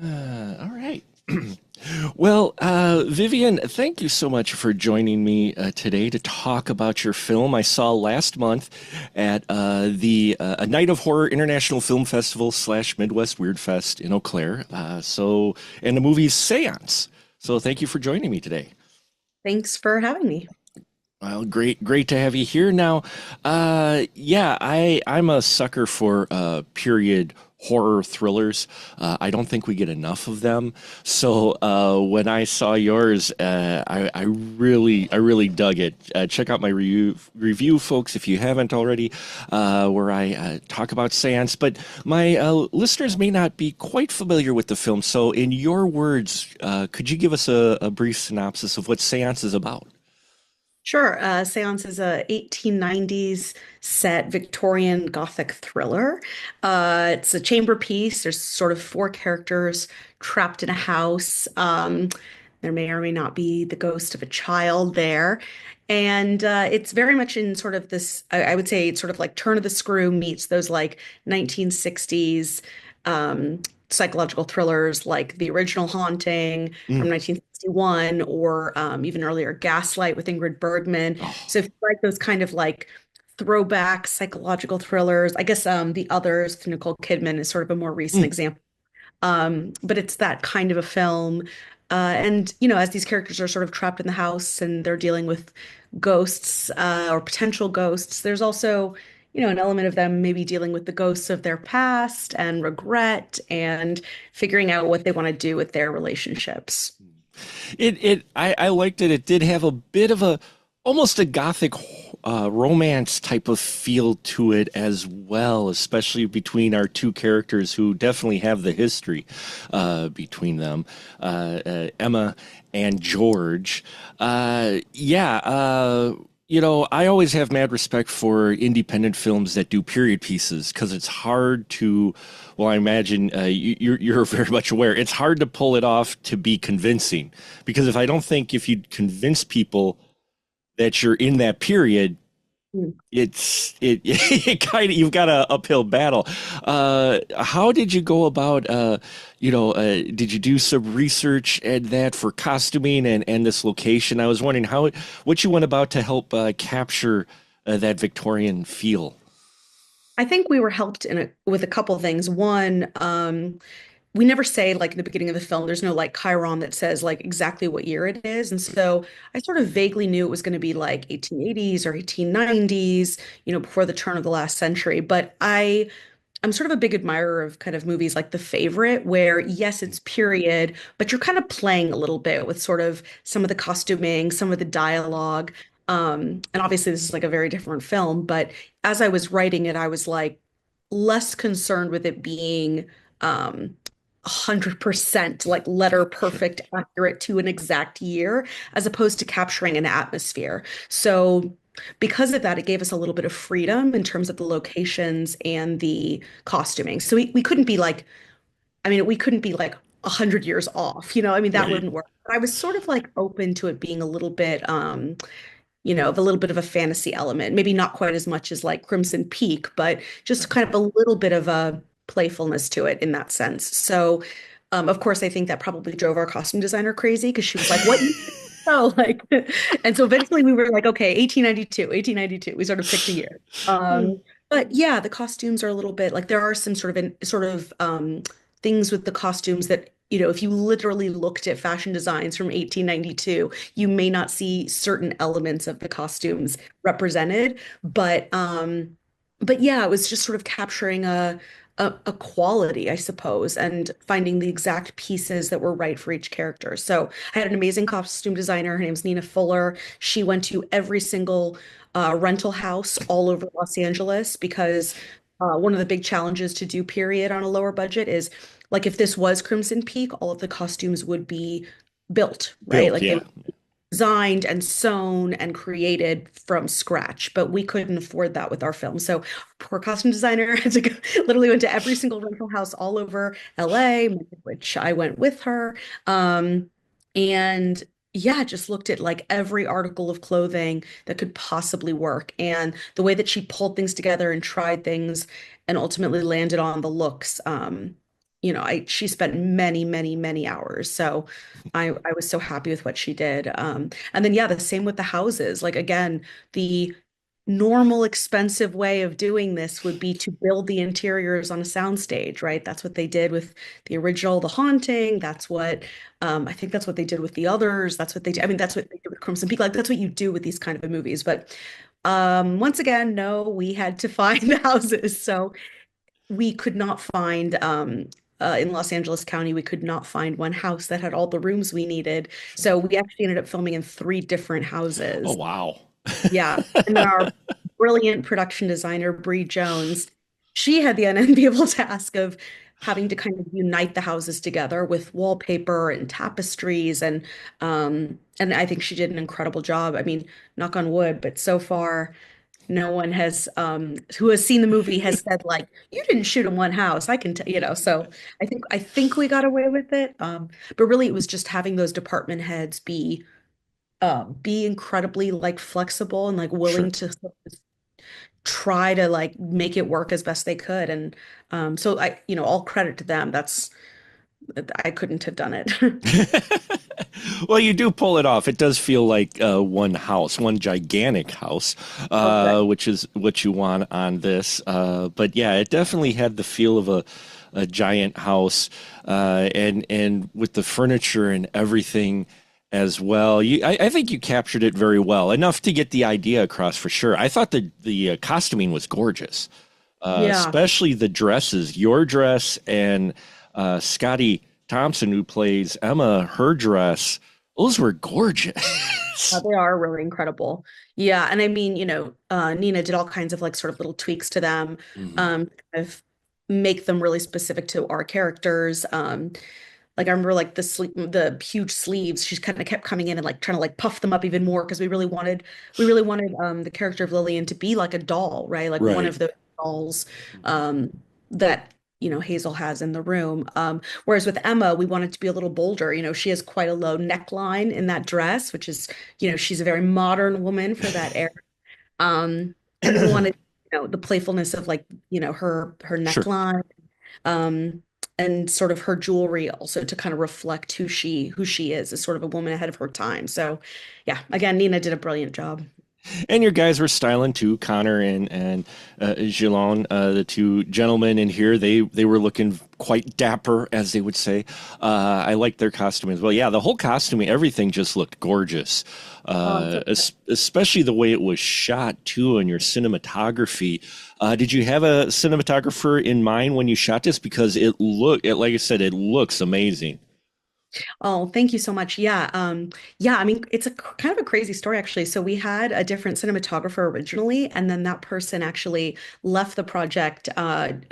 All right. Well, Vivian, thank you so much for joining me today to talk about your film I saw last month at the A Night of Horror International Film Festival slash Midwest Weird Fest in Eau Claire. And the movie's Seance. So thank you for joining me today. Thanks for having me. Well, great to have you here. Now, yeah, I'm a sucker for period horror thrillers. I don't think we get enough of them. So when I saw yours, I really dug it. Check out my review, folks, if you haven't already, where I talk about Seance. But my listeners may not be quite familiar with the film. So, in your words, could you give us a brief synopsis of what Seance is about? Sure. Seance is a 1890s set Victorian Gothic thriller. It's a chamber piece. There's sort of four characters trapped in a house. There may or may not be the ghost of a child there. And it's very much in sort of this, I would say it's sort of like turn of the screw meets those like 1960s um, psychological thrillers like The Original Haunting from Mm. 1961 or even earlier Gaslight with Ingrid Bergman. Oh. So if you like those kind of like throwback psychological thrillers, I guess The Others with Nicole Kidman is sort of a more recent Mm. example. But it's that kind of a film. And, as these characters are sort of trapped in the house and they're dealing with ghosts or potential ghosts, there's also, an element of them maybe dealing with the ghosts of their past and regret and figuring out what they want to do with their relationships. I liked it. It did have a bit of a almost a gothic romance type of feel to it as well, especially between our two characters who definitely have the history between them, Emma and George. Yeah, I always have mad respect for independent films that do period pieces because it's hard to, well, I imagine you're very much aware, it's hard to pull it off to be convincing. Because if I don't think if you convince people that you're in that period, it kind of you've got a uphill battle. How did you go about did you do some research and that for costuming and this location? I was wondering what you went about to help capture that Victorian feel. I think we were helped with a couple of things. One, we never say like in the beginning of the film, there's no like Chiron that says like exactly what year it is. And so I sort of vaguely knew it was going to be like 1880s or 1890s, before the turn of the last century. But I'm sort of a big admirer of kind of movies like The Favorite, where yes, it's period, but you're kind of playing a little bit with sort of some of the costuming, some of the dialogue. And obviously this is like a very different film, but as I was writing it, I was like less concerned with it being 100% like letter perfect accurate to an exact year as opposed to capturing an atmosphere. So because of that, it gave us a little bit of freedom in terms of the locations and the costuming. So we couldn't be like, I mean, we couldn't be like 100 years off, I mean, that Right. wouldn't work. But I was sort of like open to it being a little bit, of a little bit of a fantasy element. Maybe not quite as much as like Crimson Peak, but just kind of a little bit of a playfulness to it in that sense. So, of course, I think that probably drove our costume designer crazy because she was like, "What?" So like, and so eventually we were like, "Okay, 1892, 1892." We sort of picked a year. But yeah, the costumes are a little bit like there are some sort of things with the costumes that if you literally looked at fashion designs from 1892, you may not see certain elements of the costumes represented. But yeah, it was just sort of capturing a quality, I suppose, and finding the exact pieces that were right for each character. So I had an amazing costume designer. Her name's Nina Fuller. She went to every single rental house all over Los Angeles because one of the big challenges to do period on a lower budget is like if this was Crimson Peak, all of the costumes would be built, right? Built, Like they yeah. would be designed and sewn and created from scratch, but we couldn't afford that with our film. So poor costume designer had to go, literally went to every single rental house all over LA, which I went with her. And yeah, just looked at like every article of clothing that could possibly work. And the way that she pulled things together and tried things and ultimately landed on the looks. she spent many, many, many hours. So I was so happy with what she did. And then yeah, the same with the houses. Like again, the normal expensive way of doing this would be to build the interiors on a soundstage, right? That's what they did with the original The Haunting. That's what I think that's what they did with the others. That's what they did. I mean, that's what they did with Crimson Peak. Like that's what you do with these kind of movies. But once again, no, we had to find the houses. So we could not find in Los Angeles County, we could not find one house that had all the rooms we needed. So we actually ended up filming in three different Oh, houses. wow. Yeah. And then our brilliant production designer, Bree Jones, she had the unenviable task of having to kind of unite the houses together with wallpaper and tapestries and I think she did an incredible job. I mean, knock on wood, but so far no one has who has seen the movie has said like you didn't shoot in one house. I can tell, so I think we got away with it. But really it was just having those department heads be incredibly like flexible and like willing Sure. to try to like make it work as best they could. And so all credit to them. I couldn't have done it. Well, you do pull it off. It does feel like one house, one gigantic house, Oh, good. which is what you want on this. But yeah, it definitely had the feel of a giant house, and with the furniture and everything as well. I think you captured it very well, enough to get the idea across for sure. I thought the costuming was gorgeous, Yeah. especially the dresses. Your dress and Scottie Thompson, who plays Emma, her dress, those were gorgeous. They are really incredible. Yeah, and I mean, Nina did all kinds of like sort of little tweaks to them, Mhm. kind of make them really specific to our characters. Like I remember like the huge sleeves, she's kind of kept coming in and like trying to like puff them up even more because we really wanted the character of Lillian to be like a doll, right? Like one Right. of the dolls that Hazel has in the room. Whereas with Emma, we want it to be a little bolder. She has quite a low neckline in that dress, which is, she's a very modern woman for that era. And we wanted, the playfulness of like, her Sure. neckline, um, and sort of her jewelry also to kind of reflect who she is as sort of a woman ahead of her time. So yeah, again, Nina did a brilliant job. And your guys were styling too, Connor and Jilon, the two gentlemen in here. They were looking quite dapper, as they would say. I liked their costume as well. Yeah, the whole costuming, everything just looked gorgeous. I'm so Especially the way it was shot too, and your cinematography. Did you have a cinematographer in mind when you shot this? Because like I said, it looks amazing. Oh, thank you so much. Yeah. Yeah, I mean, it's a kind of a crazy story actually. So we had a different cinematographer originally, and then that person actually left the project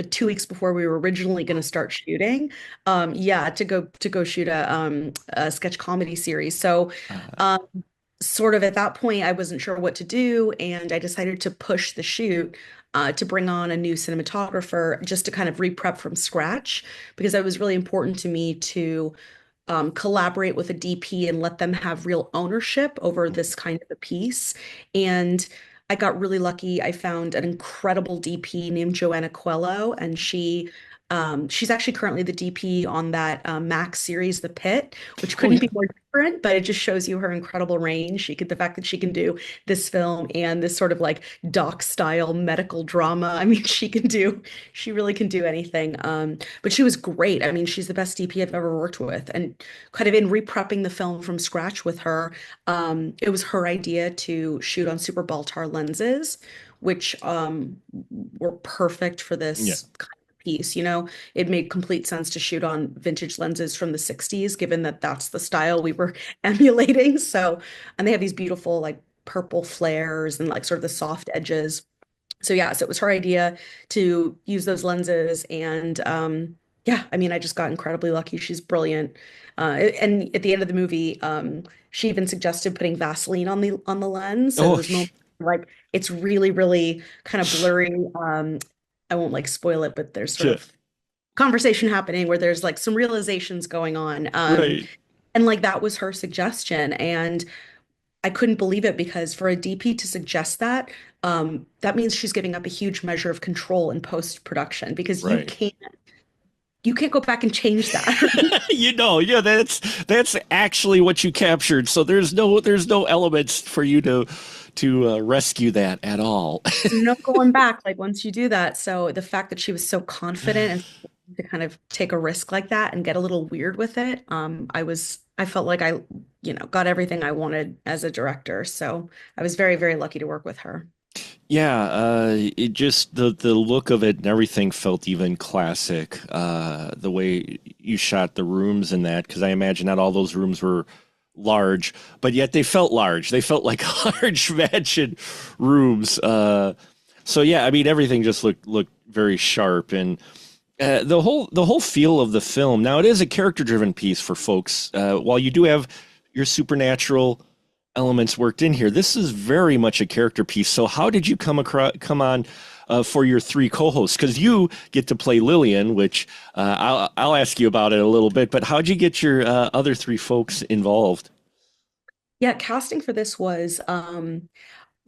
2 weeks before we were originally going to start shooting. Yeah, to go shoot a sketch comedy series. So Uh, um sort of at that point, I wasn't sure what to do, and I decided to push the shoot. To bring on a new cinematographer just to kind of re-prep from scratch because it was really important to me to collaborate with a DP and let them have real ownership over this kind of a piece. And I got really lucky. I found an incredible DP named Johanna Coelho, and she's actually currently the DP on that Max series, The Pit, which oh couldn't yeah. be more different, but it just shows you her incredible range. The fact that she can do this film and this sort of like doc style medical drama. I mean, she really can do anything. But she was great. I mean, she's the best DP I've ever worked with. And kind of in reprepping the film from scratch with her, it was her idea to shoot on super Baltar lenses, which were perfect for Yeah. this kind of piece. It made complete sense to shoot on vintage lenses from the 60s, given that that's the style we were emulating. So, and they have these beautiful like purple flares and like sort of the soft edges. So yeah, so it was her idea to use those lenses and yeah, I mean I just got incredibly lucky. She's brilliant. And at the end of the movie, she even suggested putting Vaseline on the lens. So Oh, there's moments like it's really, really kind of blurry. I won't like spoil it, but there's sort shit. of conversation happening where there's like some realizations going on. Right. And like that was her suggestion. And I couldn't believe it because for a DP to suggest that, that means she's giving up a huge measure of control in post-production because you Right. can't you can't go back and change that. Yeah, that's actually what you captured. So there's no elements for you to rescue that at all. No going back, like once you do that. So the fact that she was so confident and to kind of take a risk like that and get a little weird with it, I felt like I, got everything I wanted as a director. So I was very, very lucky to work with her. Yeah, it just the look of it and everything felt even classic. The way you shot the rooms and that, because I imagine not all those rooms were large, but yet they felt large. They felt like large mansion rooms. So yeah, I mean everything just looked very sharp and the whole feel of the film. Now it is a character driven piece for folks. While you do have your supernatural elements worked in here, this is very much a character piece. So how did you come on for your three co-hosts? Because you get to play Lillian, which I'll ask you about it a little bit. But how'd you get your other three folks involved? Yeah, casting for this was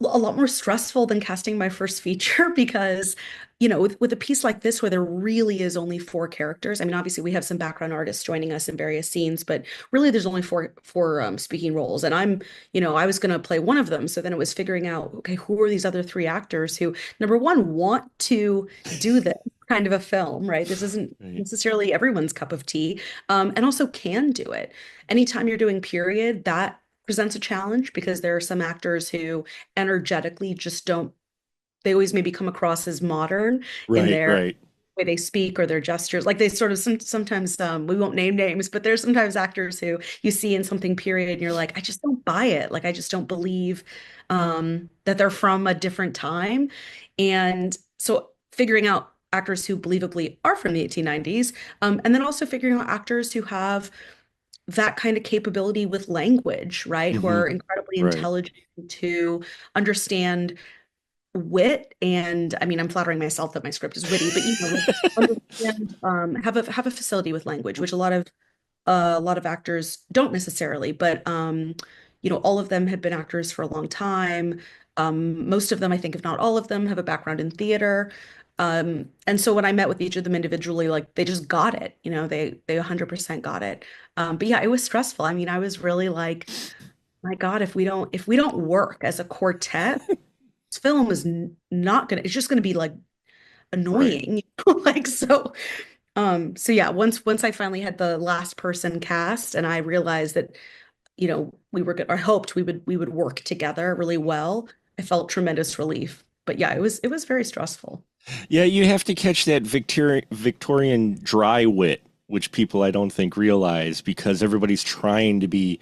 a lot more stressful than casting my first feature because, with a piece like this where there really is only four characters. I mean, obviously we have some background artists joining us in various scenes, but really there's only four speaking roles, and I was going to play one of them. So then it was figuring out, okay, who are these other three actors who, number one, want to do this kind of a film, right? This isn't Right. necessarily everyone's cup of tea, and also can do it. Anytime you're doing period, that presents a challenge because there are some actors who energetically just don't, they always maybe come across as modern in Right, their right. way they speak or their gestures. Like they sort of sometimes we won't name names, but there's sometimes actors who you see in something period and you're like, I just don't buy it. Like I just don't believe that they're from a different time. And so figuring out actors who believably are from the 1890s, and then also figuring out actors who have that kind of capability with language, right? Who Hmm. are incredibly Right. intelligent to understand wit. And I mean, I'm flattering myself that my script is witty, but like understand, have a facility with language, which a lot of actors don't necessarily, but all of them have been actors for a long time. Most of them, I think, if not all of them, have a background in theater. And so when I met with each of them individually, like they just got it, they 100% got it. But yeah, it was stressful. I mean, I was really like, my God, if we don't work as a quartet, this film is not gonna, it's just gonna be like Right. annoying. Like so yeah, once I finally had the last person cast and I realized that, we were good or hoped we would work together really well, I felt tremendous relief. But yeah, it was very stressful. Yeah, you have to catch that Victorian dry wit, which people I don't think realize because everybody's trying to be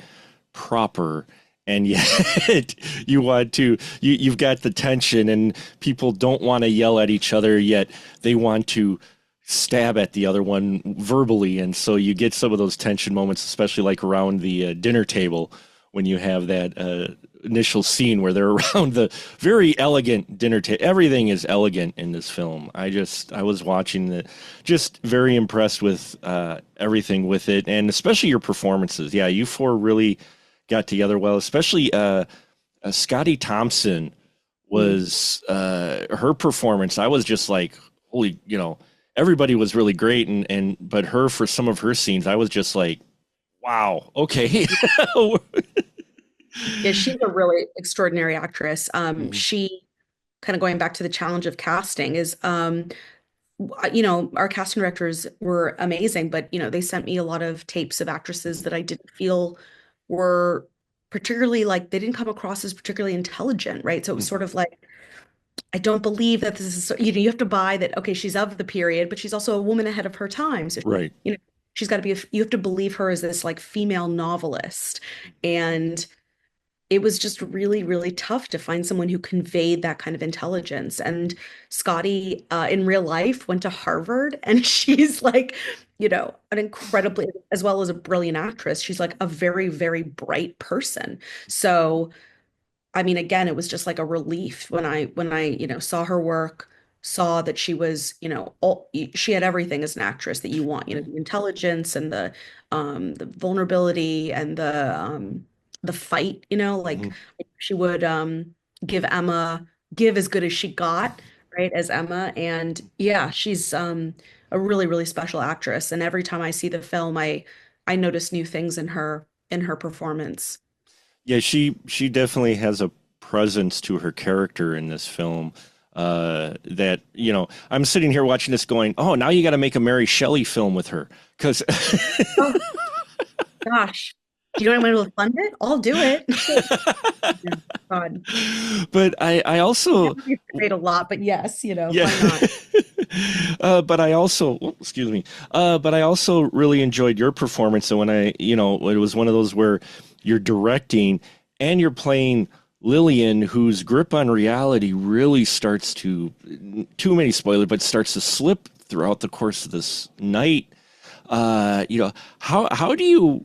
proper. And yet you've got the tension and people don't want to yell at each other, yet they want to stab at the other one verbally. And so you get some of those tension moments, especially like around the dinner table when you have that initial scene where they're around the very elegant dinner table. Everything is elegant in this film. I was watching the, just very impressed with everything with it, and especially your performances. Yeah, you four really got together well, especially Scottie Thompson Mm. was her performance. I was just like, holy, everybody was really great, and but her for some of her scenes, I was just like, wow, okay. Yeah, she's a really extraordinary actress. Mhm. She kind of going back to the challenge of casting is our casting directors were amazing, but they sent me a lot of tapes of actresses that I didn't feel were particularly, like, they didn't come across as particularly intelligent, right? So it was sort of like, I don't believe that this is you have to buy that, okay, she's of the period, but she's also a woman ahead of her time. So Right. you know she's got to be you have to believe her as this like female novelist. And it was just really, really tough to find someone who conveyed that kind of intelligence. And Scottie, in real life, went to Harvard, and she's like, an incredibly, as well as a brilliant actress, she's like a very, very bright person. So, I mean, again, it was just like a relief when I, saw her work, saw that she was, she had everything as an actress that you want, the intelligence and the vulnerability and the fight, like Mhm. she would give Emma give as good as she got, right, as Emma. And yeah, she's a really, really special actress. And every time I see the film, I notice new things in her performance. Yeah, she definitely has a presence to her character in this film. That I'm sitting here watching this, going, "Oh, now you got to make a Mary Shelley film with her," because Oh gosh. Do you know anyone who will fund it? I'll do it. Yeah, God. but I I also haven't been paid a lot, but yes, yeah. why not? But I also, oh, excuse me. But I also really enjoyed your performance. And when it was one of those where you're directing and you're playing Lillian, whose grip on reality really starts to, too many spoilers, but starts to slip throughout the course of this night. How do you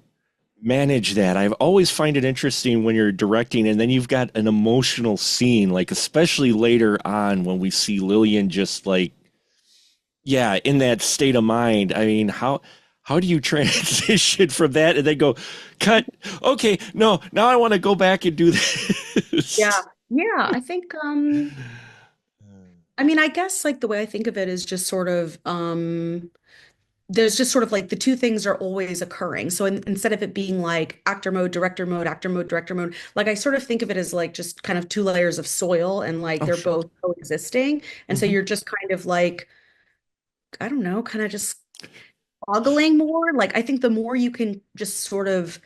manage that? I've always find it interesting when you're directing and then you've got an emotional scene, like especially later on when we see Lillian just like, yeah, in that state of mind. I mean, how do you transition from that and then go, cut? Okay, no, now I want to go back and do Yeah. this. Yeah, I think I mean, I guess like the way I think of it is just sort of there's just sort of like the two things are always occurring. So instead of it being like actor mode, director mode, actor mode, director mode, like I sort of think of it as like just kind of two layers of soil and like Oh, they're sure. both coexisting. And so Hmm. you're just kind of like, I don't know, kind of just ogling more. Like I think the more you can just sort of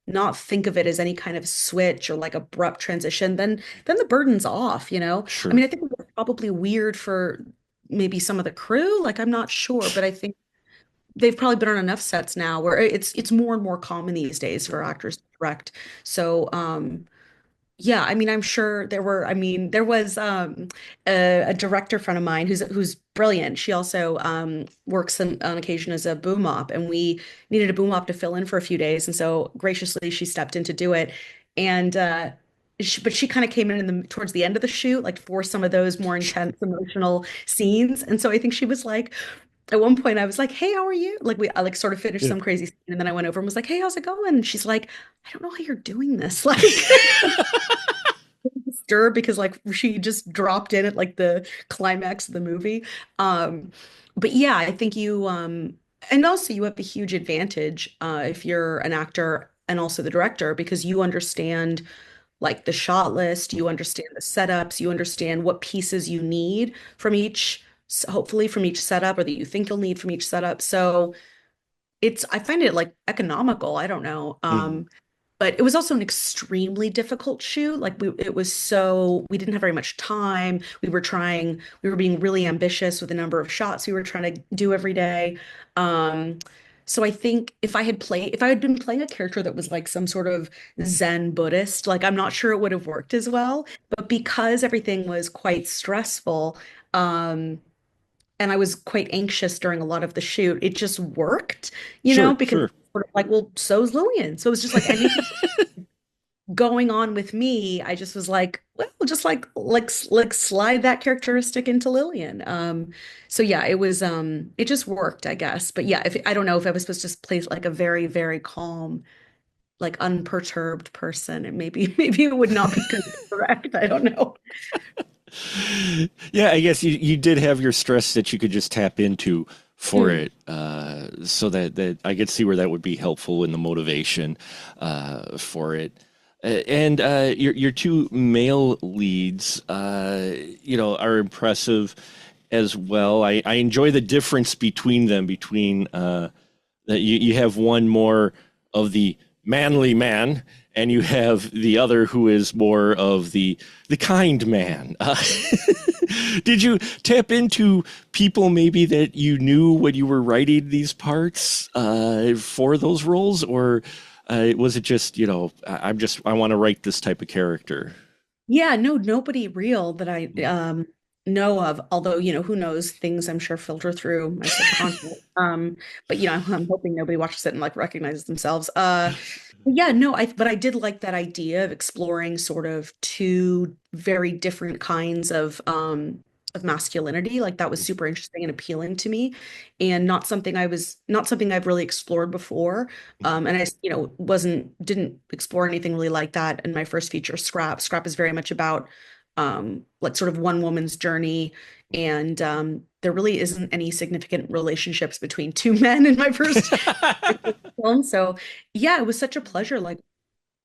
not think of it as any kind of switch or like abrupt transition, then the burden's off. I Sure. mean, I think it was probably weird for maybe some of the crew. Like I'm not sure, but I think they've probably been on enough sets now where it's more and more common these days for actors to direct. So yeah, I mean, I'm sure I mean, there was a director friend of mine who's brilliant. She also works on occasion as a boom op, and we needed a boom op to fill in for a few days, and so graciously she stepped in to do it. And but she kind of came in towards the end of the shoot, like for some of those more intense emotional scenes. And so I think she was like, at one point I was like, "Hey, how are you?" Like I like sort of finished Yeah. some crazy scene, and then I went over and was like, "Hey, how's it going?" And she's like, "I don't know how you're doing this." Like disturbed because like she just dropped in at like the climax of the movie. Um, but yeah, I think you and also you have a huge advantage if you're an actor and also the director because you understand like the shot list, you understand the setups, you understand what pieces you need from hopefully from each setup or that you think you'll need from each setup. So I find it like economical. I don't know. Mhm. But it was also an extremely difficult shoot. Like we didn't have very much time. We were being really ambitious with the number of shots we were trying to do every day. Um, so I think if I had been playing a character that was like some sort of Zen Buddhist, like I'm not sure it would have worked as well. But because everything was quite stressful, um, and I was quite anxious during a lot of the shoot, it just worked, Sure, because sure. sort of like, well, so's Lillian. So it was just like anything going on with me, I just was like, well, just like slide that characteristic into Lillian. So yeah, it just worked, I guess. But yeah, if I don't know if I was supposed to just play like a very, very calm, like unperturbed person, and maybe maybe it would not be good to direct. I don't know. Yeah, I guess you did have your stress that you could just tap into for Mm. it, so that I could see where that would be helpful in the motivation for it. And your two male leads, are impressive as well. I enjoy the difference between them, between that you have one more of the manly man, and you have the other who is more of the kind man. Did you tap into people maybe that you knew when you were writing these parts for those roles, or was it just I want to write this type of character? Yeah, no, nobody real that I know of, although, who knows, things I'm sure filter through my subconscious. But I'm hoping nobody watches it and like recognizes themselves. Yeah, no, but I did like that idea of exploring sort of two very different kinds of masculinity. Like that was super interesting and appealing to me, and not something I've really explored before. And I, didn't explore anything really like that in my first feature, Scrap. Scrap is very much about like sort of one woman's journey. And there really isn't any significant relationships between two men in my first film. So yeah, it was such a pleasure. Like,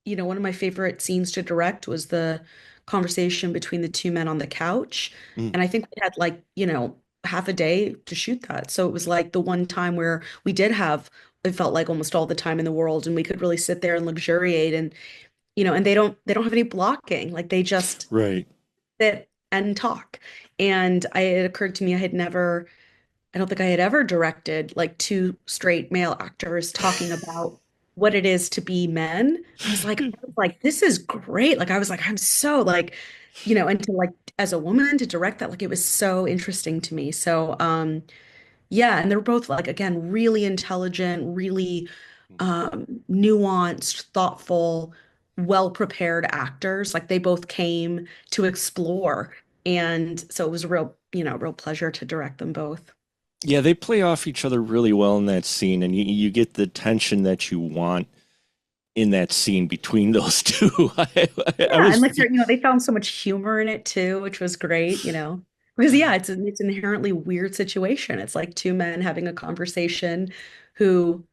one of my favorite scenes to direct was the conversation between the two men on the couch. Mm, And I think we had like, half a day to shoot that. So it was like the one time where we did have, it felt like almost all the time in the world, and we could really sit there and luxuriate, and and they don't have any blocking. Like they just right. sit and talk. And it occurred to me I don't think I had ever directed like two straight male actors talking about what it is to be men. I was like, this is great. Like I was like, I'm so like, and to like as a woman to direct that, like it was so interesting to me. So yeah, and they're both like again, really intelligent, really nuanced, thoughtful, well-prepared actors. Like they both came to explore. And so it was a real pleasure to direct them both. Yeah, they play off each other really well in that scene, and you get the tension that you want in that scene between those two. I Yeah, and was, like they found so much humor in it too, which was great. Because yeah, it's an inherently weird situation. It's like two men having a conversation who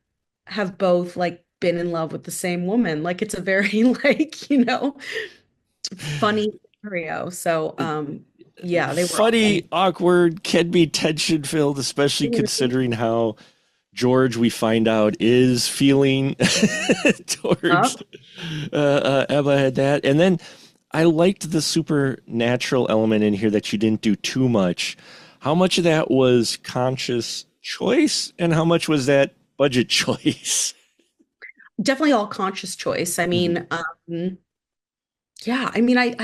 have both like been in love with the same woman. Like it's a very like, funny scenario. So yeah, they were funny, awesome. awkward, can be tension filled, especially considering how George, we find out, is feeling towards Up. Emma had that. And then I liked the supernatural element in here that you didn't do too much. How much of that was conscious choice and how much was that budget choice? Definitely all conscious choice. I Mhm. mean, yeah, I mean, I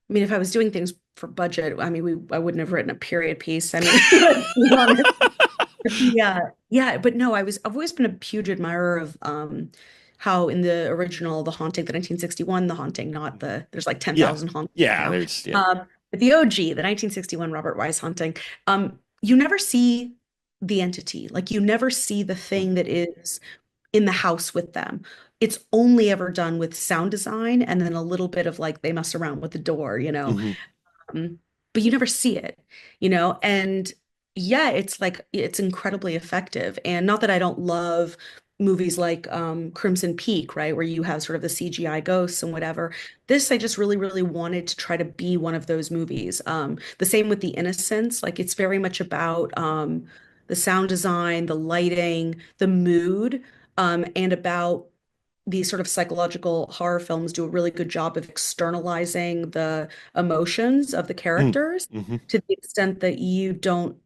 mean, if I was doing things for budget, I mean, I wouldn't have written a period piece. I mean, let's be honest. Yeah, yeah, but no, I've always been a huge admirer of how in the original The Haunting, the 1961 The Haunting, not there's like Yeah. 10,000 hauntings Yeah, now. there's yeah. But the OG, the 1961 Robert Wise Haunting, you never see the entity. Like you never see the thing that is in the house with them. It's only ever done with sound design and then a little bit of like they mess around with the door. Hmm. um, but you never see it. And yeah, it's like it's incredibly effective. And not that I don't love movies like Crimson Peak, right, where you have sort of the CGI ghosts and whatever. This I just really, really wanted to try to be one of those movies. The same with The Innocents, like it's very much about the sound design, the lighting, the mood, and about these sort of psychological horror films do a really good job of externalizing the emotions of the characters Mm-hmm. to the extent that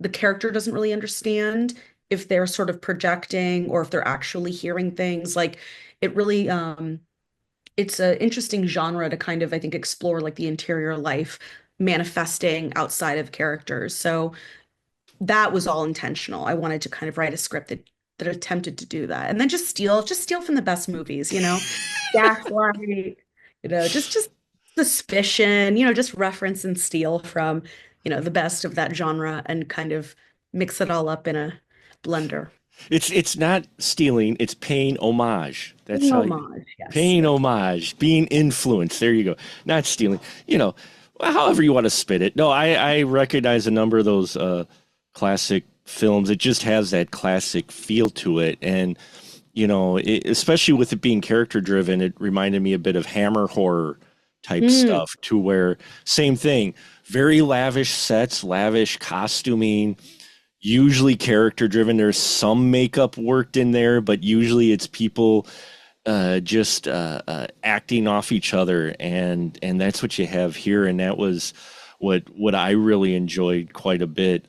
the character doesn't really understand if they're sort of projecting or if they're actually hearing things. Like it really, it's an interesting genre to kind of, I think, explore like the interior life manifesting outside of characters. So that was all intentional. I wanted to kind of write a script that attempted to do that, and then just steal from the best movies. Gaslight, just Suspicion, just reference and steal from, the best of that genre and kind of mix it all up in a blender. It's not stealing, it's paying homage. That's An how homage, yes. paying homage, being influenced. There you go. Not stealing. However you want to spit it. No, I recognize a number of those classic films. It just has that classic feel to it. And, especially with it being character driven, it reminded me a bit of Hammer horror type Mm, stuff to where same thing, very lavish sets, lavish costuming, usually character driven. There's some makeup worked in there, but usually it's people just acting off each other, and that's what you have here, and that was what I really enjoyed quite a bit,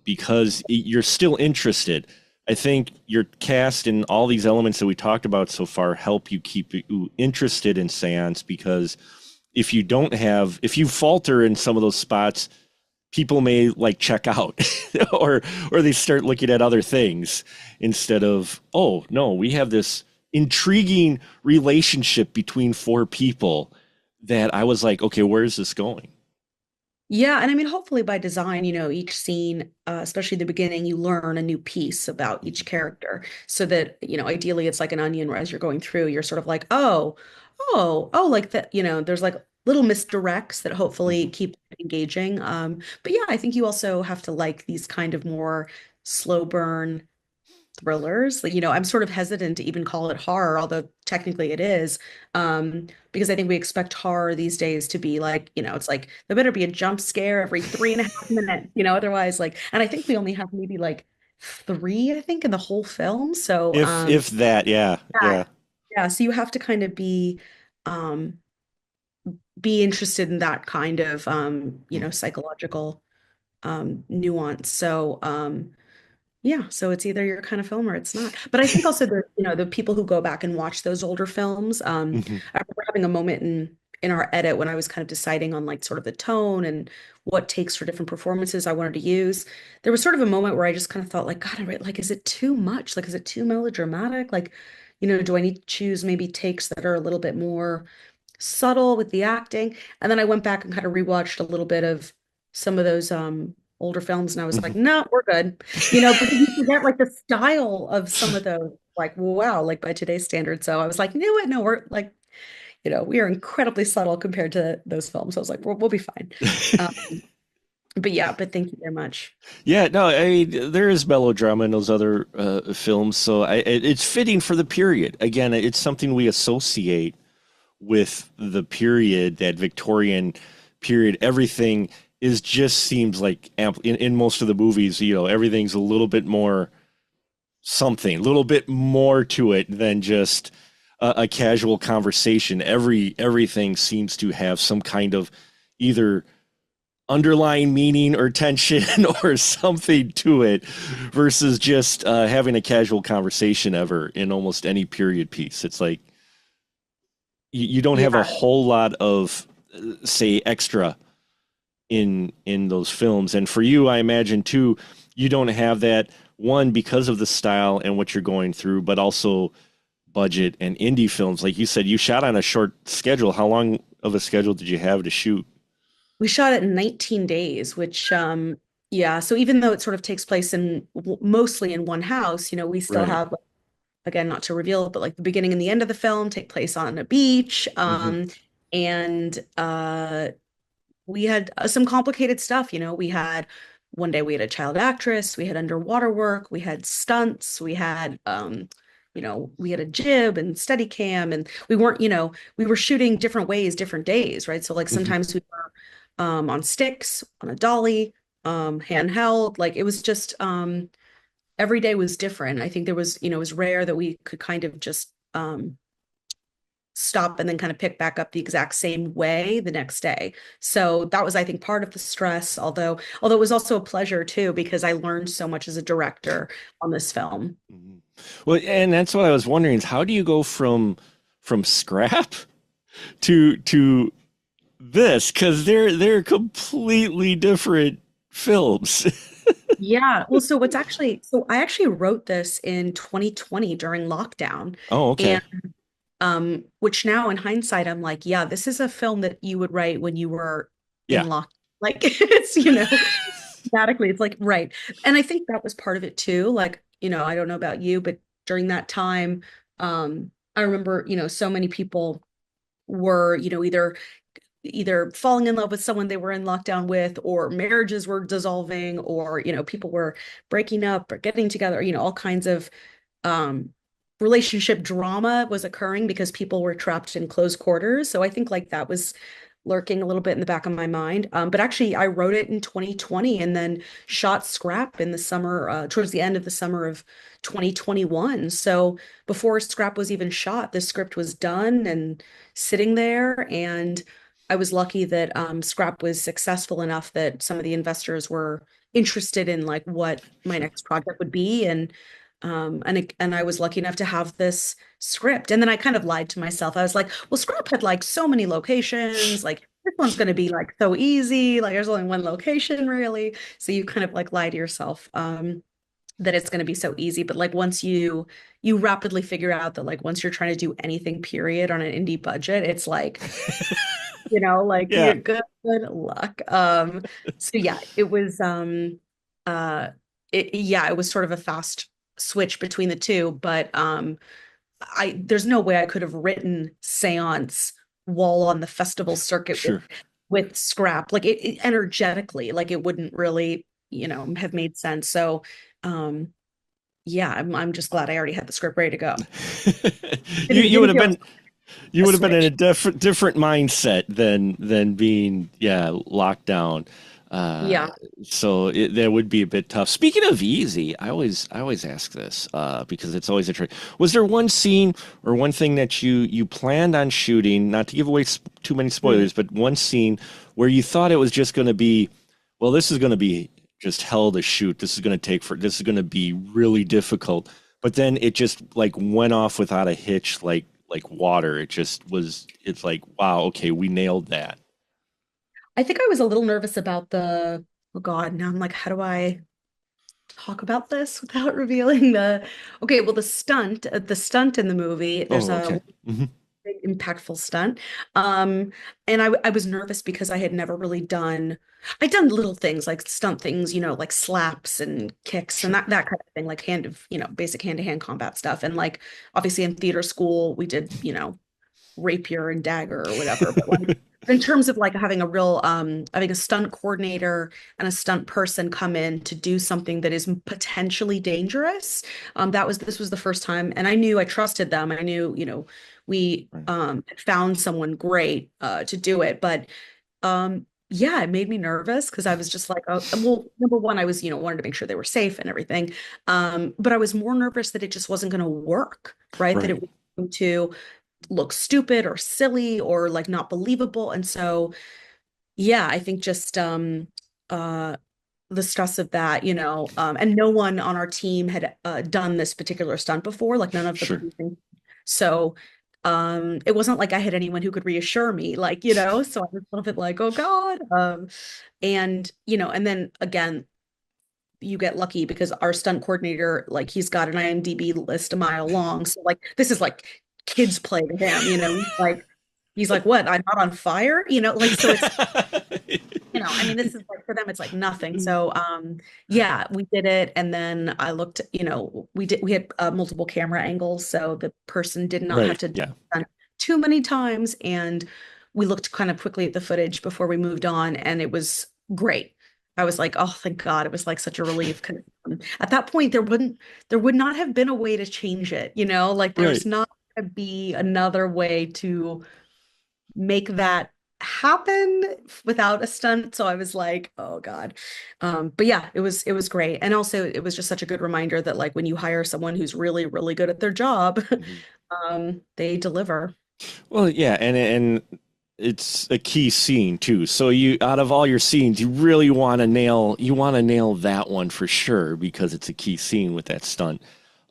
because you're still interested. I think your cast and all these elements that we talked about so far help you keep you interested in Seance, because if you falter in some of those spots, people may like check out or they start looking at other things instead of, oh no, we have this intriguing relationship between four people that I was like, okay, where is this going? yeah, and I mean, hopefully by design, each scene, especially the beginning, you learn a new piece about each character, so that, ideally it's like an onion where as you're going through, you're sort of like, oh, like that, there's like little misdirects that hopefully Mhm. keep it engaging. But yeah, I think you also have to like these kind of more slow burn thrillers. Like, I'm sort of hesitant to even call it horror, although technically it is, because I think we expect horror these days to be like, it's like there better be a jump scare every 3.5 minutes, otherwise like, and I think we only have maybe like three, I think, in the whole film. So, If that, yeah, yeah, yeah. yeah. So you have to kind of um, be interested in that kind of, Mm. psychological nuance. So, yeah, so it's either your kind of film or it's not. But I think also the people who go back and watch those older films, Mhm. I remember having a moment in our edit when I was kind of deciding on like sort of the tone and what takes for different performances I wanted to use. There was sort of a moment where I just kind of thought like, God, like, is it too much? Like, is it too melodramatic? Like, do I need to choose maybe takes that are a little bit more subtle with the acting? And then I went back and kind of rewatched a little bit of some of those older films, and I was like, Mhm. no, we're good. Because you forget like the style of some of those, like, wow, like by today's standards. So I was like, you know what? No, we're like, we are incredibly subtle compared to those films. So I was like, we'll be fine. But yeah, but thank you very much. Yeah, no, I mean, there is melodrama in those other films, so it's fitting for the period. Again, it's something we associate with the period, that Victorian period. Everything is just seems like in most of the movies, everything's a little bit more something, a little bit more to it than just a casual conversation. Everything seems to have some kind of either underlying meaning or tension or something to it versus just having a casual conversation ever in almost any period piece. It's like you don't have a Yeah. whole lot of say extra in those films. And for you, I imagine too, you don't have that, one, because of the style and what you're going through, but also budget and indie films. Like you said, you shot on a short schedule. How long of a schedule did you have to shoot? We shot it in 19 days, which, yeah. So even though it sort of takes place in mostly in one house, we still Right. have, again, not to reveal it, but like the beginning and the end of the film take place on a beach. Hmm. And we had some complicated stuff. We had one day we had a child actress, we had underwater work, we had stunts, we had we had a jib and steady cam, and we weren't, we were shooting different ways, different days, right? So like Hmm. sometimes we were on sticks, on a dolly, handheld. Like it was just every day was different. I think there was, it was rare that we could kind of just stop and then kind of pick back up the exact same way the next day. So that was, I think, part of the stress, although it was also a pleasure too, because I learned so much as a director on this film. Hmm. Well, and that's what I was wondering is how do you go from scrap to this? Because they're completely different films. Yeah. Well, so I actually wrote this in 2020 during lockdown. Oh, okay. And which now in hindsight, I'm like, yeah, this is a film that you would write when you were in Yeah. lock. Like it's, thematically, it's like, right. And I think that was part of it too. Like, I don't know about you, but during that time, I remember, so many people were, either falling in love with someone they were in lockdown with, or marriages were dissolving, or, people were breaking up or getting together, all kinds of um relationship drama was occurring because people were trapped in close quarters. So I think like that was lurking a little bit in the back of my mind. But actually, I wrote it in 2020 and then shot Scrap in the summer, towards the end of the summer of 2021. So before Scrap was even shot, the script was done and sitting there. And I was lucky that Scrap was successful enough that some of the investors were interested in like what my next project would be. And I was lucky enough to have this script. And then I kind of lied to myself. I was like, well, Scrap had like so many locations. Like this one's going to be like so easy. Like there's only one location really. So you kind of like lie to yourself that it's going to be so easy. But like once you rapidly figure out that like once you're trying to do anything period on an indie budget, it's like, like Yeah. you're good luck. So yeah, it was yeah, it was sort of a fast switch between the two, but there's no way I could have written Seance wall on the festival circuit Sure. with scrap. Like it energetically, like it wouldn't really, have made sense. So, um, yeah, I'm just glad I already had the script ready to go. You would Didn't have feel been you a would have been in a switch. different mindset than being locked down. Uh, Yeah. that would be a bit tough. Speaking of easy, I always ask this because it's always a trick. Was there one scene or one thing that you planned on shooting, not to give away too many Mm. spoilers, but one scene where you thought it was just going to be, well, this is going to be just hell to shoot. This is going to be really difficult. But then it just like went off without a hitch, like water. It's like, wow, okay, we nailed that. I think I was a little nervous about oh God, now I'm like, how do I talk about this without revealing okay, well, the stunt in the movie, there's Oh, a okay. Hmm. big impactful stunt. Um, and I was nervous because I'd done little things like stunt things, like slaps and kicks and Sure. that kind of thing, like basic hand-to-hand combat stuff. And like obviously in theater school, we did, rapier and dagger or whatever. But like in terms of like having a stunt coordinator and a stunt person come in to do something that is potentially dangerous, this was the first time, and I trusted them. I knew, we Right. had found someone great to do it, but yeah, it made me nervous because I was just like, oh, well, number one, I was, wanted to make sure they were safe and everything. But I was more nervous that it just wasn't going to work, right? That it Right. was going to look stupid or silly or like not believable. And so, yeah, I think just uh the stress of that, and no one on our team had done this particular stunt before, like none of the Sure. producing. So it wasn't like I had anyone who could reassure me, like, so I was a little bit like, oh God. And then again, you get lucky because our stunt coordinator, like he's got an IMDb list a mile long. So like this is like kids play to him, he's like, what? I'm not on fire? Like so it's, I mean, this is like for them, it's like nothing. So yeah, we did it. And then I looked, we had multiple camera angles, so the person did not have Right. to do Yeah. it too many times. And we looked kind of quickly at the footage before we moved on, and it was great. I was like, oh, thank God. It was like such a relief. 'Cause, at that point, there would not have been a way to change it, like Right. there's not going to be another way to make that happen without a stunt. So I was like, oh God. But yeah, it was great. And also it was just such a good reminder that like when you hire someone who's really, really good at their job, Mhm. they deliver. Well, yeah, and it's a key scene too. So you out of all your scenes, you really want to nail that one for sure because it's a key scene with that stunt.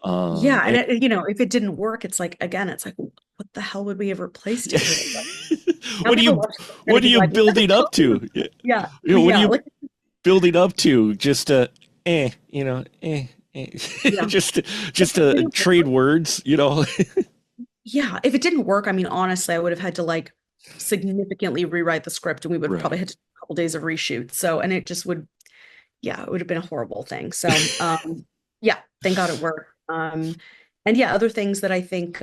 Yeah. And And if it didn't work, it's like, again, it's like, what the hell would we have replaced it with? Like, now what are people you watching this are what gonna are be you like, what are they building up talking to? about? Yeah. What are Yeah. you Like, building up to? Just eh. yeah. just If just it to didn't trade work, words. yeah, if it didn't work, I mean, honestly, I would have had to like significantly rewrite the script and we would have probably Right. had to do a couple days of reshoot. So, and it just would, yeah, it would have been a horrible thing. So, yeah, thank God it worked. And yeah, other things that I think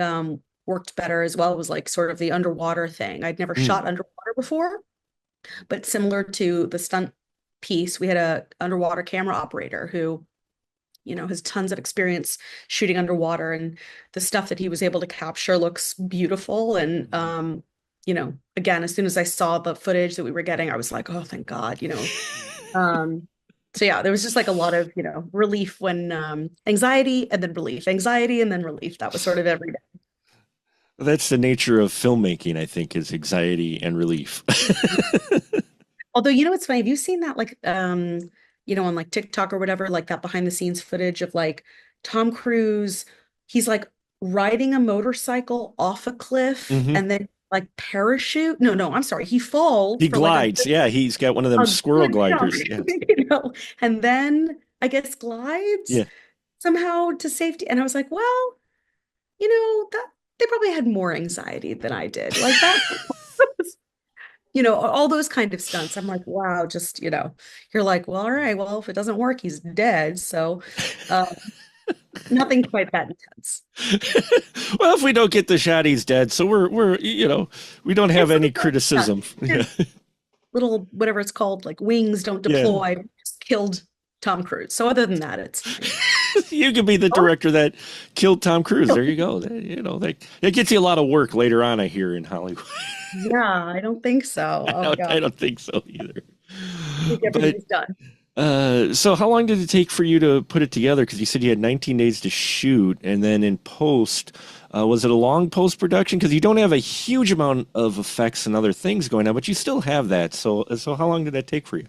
worked better as well was like sort of the underwater thing. I'd never Mm. shot underwater before, but similar to the stunt piece, we had a underwater camera operator who has tons of experience shooting underwater, and the stuff that he was able to capture looks beautiful. And again, as soon as I saw the footage that we were getting, I was like, oh, thank God. Um, so yeah, there was just like a lot of, relief when anxiety and then relief, anxiety and then relief. That was sort of every day. That's the nature of filmmaking, I think, is anxiety and relief. Although, it's funny, have you seen that like on like TikTok or whatever, like that behind the scenes footage of like Tom Cruise, he's like riding a motorcycle off a cliff Hmm. and then like parachute. No, no, I'm sorry. He falls He for like glides. Yeah, he's got one of them a squirrel good chunk, gliders. Yeah. and then I guess glides Yeah. somehow to safety. And I was like, well, that they probably had more anxiety than I did. Like that all those kind of stunts. I'm like, wow, you're like, well, all right, well, if it doesn't work, he's dead. So, uh, Nothing quite that intense. Well, if we don't get the shot, he's dead. So we're we don't have It's any yeah, criticism. Yeah. his little whatever it's called, like wings don't Yeah. deploy. Just killed Tom Cruise. So other than that, it's fine. You could be the Oh, director that killed Tom Cruise. There you go. It gets you a lot of work later on, I hear, in Hollywood. yeah, I don't think so. Oh I God, don't think so either. I think But everybody's done. so how long did it take for you to put it together? Because you said you had 19 days to shoot, and then in post, was it a long post production? Because you don't have a huge amount of effects and other things going on, but you still have that. So how long did that take for you?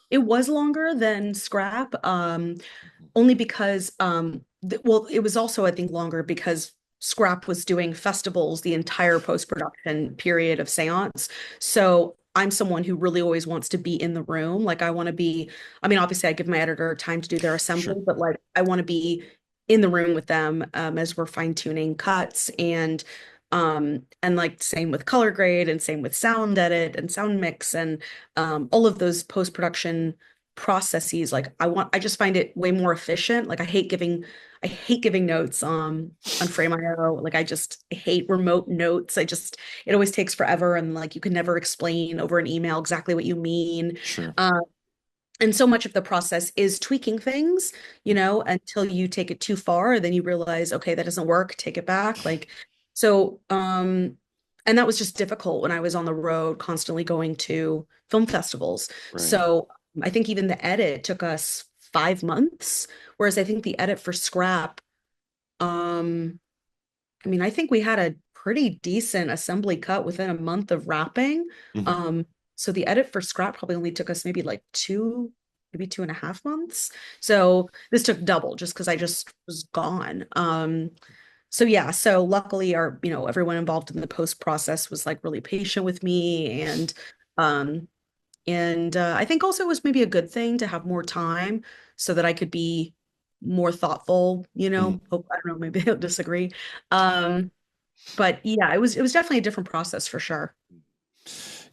It was longer than Scrap, only because, well, it was also, I think, longer because Scrap was doing festivals the entire post-production period of Seance. So I'm someone who really always wants to be in the room. Like I want to be, I mean, obviously I give my editor time to do their Sure. assembly, but like I want to be in the room with them as we're fine-tuning cuts and like same with color grade and same with sound edit and sound mix and all of those post-production processes. Like I just find it way more efficient. Like I hate giving notes on Frame.io. Like I hate remote notes. It always takes forever and like you can never explain over an email exactly what you mean. Sure. And so much of the process is tweaking things, until you take it too far, then you realize, okay, that doesn't work, take it back. Like, so, and that was just difficult when I was on the road, constantly going to film festivals. Right. So I think even the edit took us 5 months, whereas I think the edit for Scrap, um, I mean, I think we had a pretty decent assembly cut within a month of wrapping. Mhm. So the edit for Scrap probably only took us maybe like maybe 2.5 months. So this took double just because I just was gone. So yeah, so luckily everyone involved in the post process was like really patient with me um I think also it was maybe a good thing to have more time so that I could be more thoughtful. Mhm. Hope I don't know, maybe they'll disagree. Um, but yeah, it was definitely a different process for sure.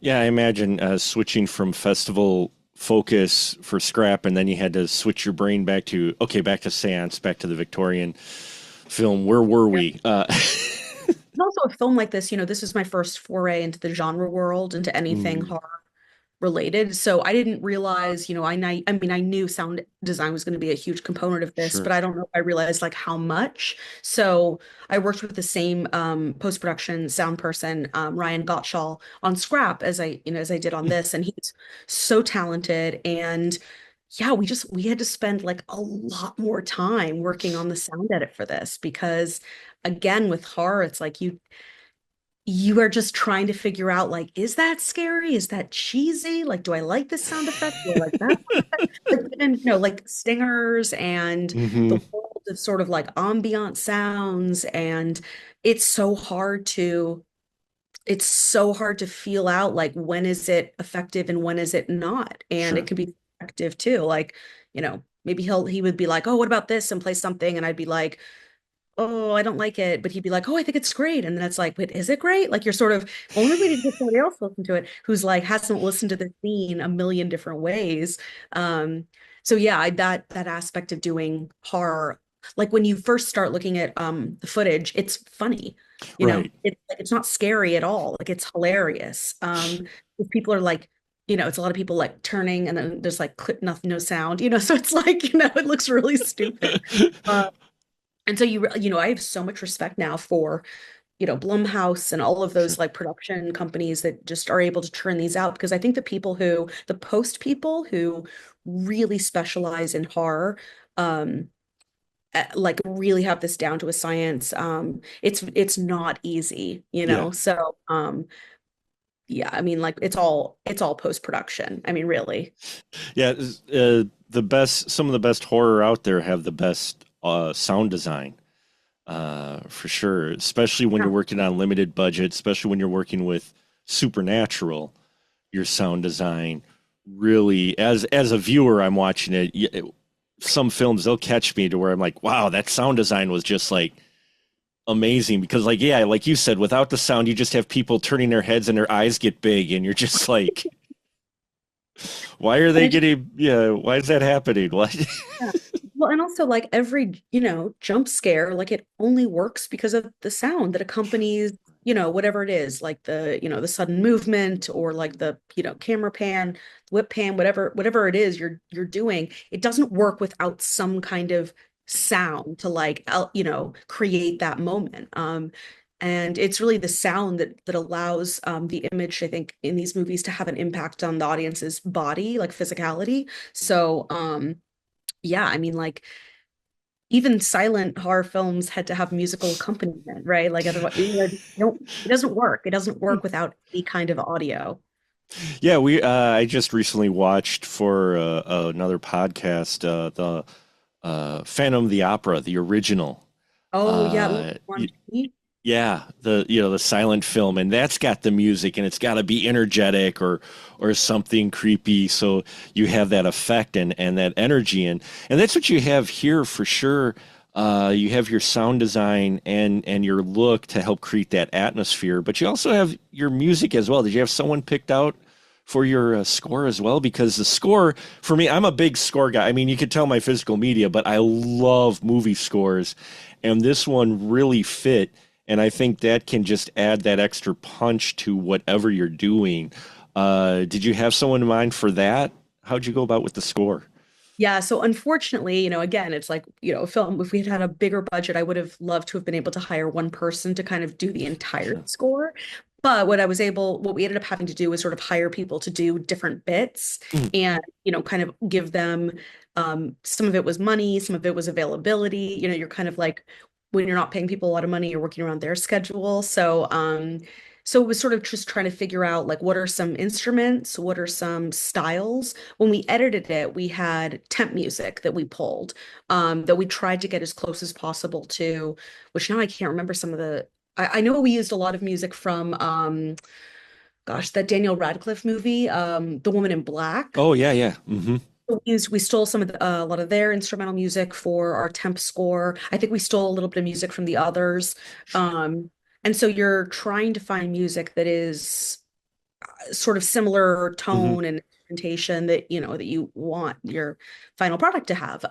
Yeah, I imagine switching from festival focus for Scrap, and then you had to switch your brain back to back to Seance, back to the Victorian film. Where were Yeah. we? And also a film like this, this is my first foray into the genre world, into anything Mm, horror related. So I didn't realize, I mean, I knew sound design was going to be a huge component of this, sure. but I don't know if I realized like how much. So I worked with the same post-production sound person, Ryan Gottshall, on Scrap as I did on this, and he's so talented. And yeah, we had to spend like a lot more time working on the sound edit for this because again, with horror, it's like you are just trying to figure out like, is that scary? Is that cheesy? Like, do I like this sound effect? Do I like that sound effect? Like, even, like stingers and the Hmm. world of sort of like ambient sounds. And it's so hard to, it's so hard to feel out like when is it effective and when is it not? And it Sure. can be effective too. Like, maybe he would be like, oh, what about this? And play something. And I'd be like, oh, I don't like it. But he'd be like, oh, I think it's great. And then it's like, wait, is it great? Like you're sort of, well, maybe we need to get somebody else to listen to it who's like hasn't listened to the scene a million different ways. So yeah, that aspect of doing horror, like when you first start looking at the footage, it's funny. Right. It's like it's not scary at all. Like it's hilarious. If people are like, it's a lot of people like turning and then there's like clip nothing, no sound, so it's like, it looks really stupid. And so I have so much respect now for, Blumhouse and all of those Sure. like production companies that just are able to churn these out because I think the post people who really specialize in horror, um, like really have this down to a science. It's not easy, Yeah. So, yeah, I mean, like it's all post production. I mean, really. Yeah. Some of the best horror out there have the best sound design, for sure. Especially when Yeah. you're working on limited budget, especially when you're working with Supernatural, your sound design really, as a viewer, I'm watching some films they'll catch me to where I'm like, wow, that sound design was just like amazing because like yeah, like you said, without the sound, you just have people turning their heads and their eyes get big, and you're just like, Why are And they it just, getting, yeah, why is that happening? Why? yeah. Well, and also like every, jump scare, like it only works because of the sound that accompanies, whatever it is, like the sudden movement or like the, camera pan, whip pan, whatever it is you're doing. It doesn't work without some kind of sound to like, create that moment. And it's really the sound that allows the image, I think, in these movies to have an impact on the audience's body, like physicality. So, yeah, I mean, like even silent horror films had to have musical accompaniment, right? Like otherwise, it doesn't work. It doesn't work without any kind of audio. Yeah, I just recently watched for another podcast the Phantom of the Opera, the original. Oh yeah, Uh, one. y- yeah, the silent film, and that's got the music, and it's got to be energetic or something creepy, so you have that effect and that energy, and that's what you have here for sure. You have your sound design and your look to help create that atmosphere, but you also have your music as well. Did you have someone picked out for your score as well? Because the score for me, I'm a big score guy. I mean, you could tell my physical media, but I love movie scores, and this one really fit. And I think that can just add that extra punch to whatever you're doing. Did you have someone in mind for that? How'd you go about with the score? Yeah, so unfortunately, again, it's like, a film, if we had had a bigger budget, I would have loved to have been able to hire one person to kind of do the entire Sure. score. But what we ended up having to do was sort of hire people to do different bits Mm, and, kind of give them, some of it was money, some of it was availability. You're kind of like, when you're not paying people a lot of money, you're working around their schedule. So it was sort of just trying to figure out like what are some instruments, what are some styles. When we edited it, we had temp music that we pulled, that we tried to get as close as possible to, which now I can't remember some of the. I know we used a lot of music from, gosh, that Daniel Radcliffe movie, The Woman in Black. oh yeah, yeah. Hmm. We stole some of a lot of their instrumental music for our temp score. I think we stole a little bit of music from the others. Um, and so you're trying to find music that is sort of similar Hmm. tone and instrumentation that you want your final product to have.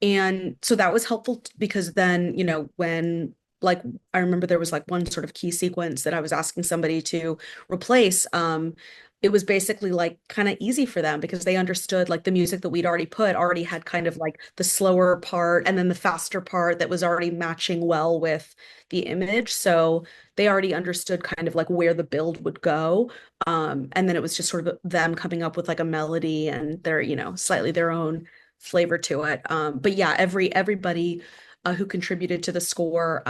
And so that was helpful because then, when like I remember there was like one sort of key sequence that I was asking somebody to replace. It was basically like kind of easy for them because they understood like the music that we'd already put already had kind of like the slower part and then the faster part that was already matching well with the image. So they already understood kind of like where the build would go. And then it was just sort of them coming up with like a melody and their, slightly their own flavor to it. But yeah, everybody who contributed to the score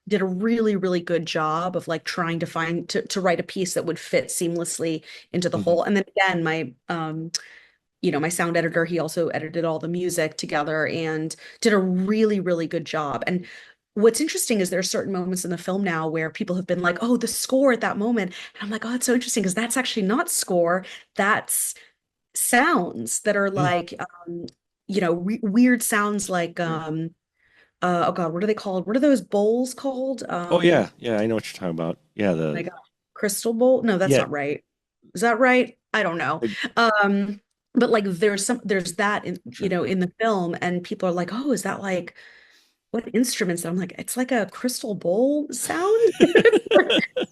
did a really, really good job of like trying to to write a piece that would fit seamlessly into the Hmm. whole. And then again, my sound editor, he also edited all the music together and did a really, really good job. And what's interesting is there are certain moments in the film now where people have been like, oh, the score at that moment. And I'm like, oh, it's so interesting because that's actually not score. That's sounds that are Mm, like weird sounds like sure. oh God, what are they called? What are those bowls called? Oh yeah, yeah. I know what you're talking about. Yeah, My the God, crystal bowl? No, that's yeah. not right. Is that right? I don't know. uh, Um but like there's that in Sure. in the film and people are like, "Oh, is that like what instruments?" And I'm like, "It's like a crystal bowl sound."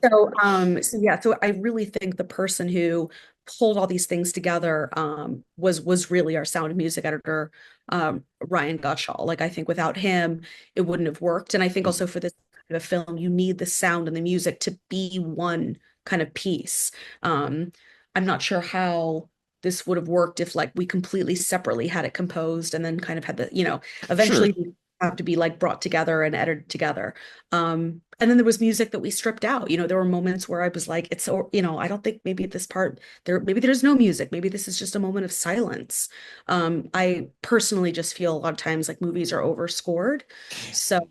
So yeah, so I really think the person who pulled all these things together was really our sound and music editor, Ryan Gottshall. Like I think without him, it wouldn't have worked. And I think Mhm. also for this kind of film, you need the sound and the music to be one kind of piece. Um, I'm not sure how this would have worked if like we completely separately had it composed and then kind of had Sure. eventually have to be like brought together and edited together. And then there was music that we stripped out. There were moments where I was like, I don't think maybe this part maybe there's no music. Maybe this is just a moment of silence. I personally just feel a lot of times like movies are overscored. So,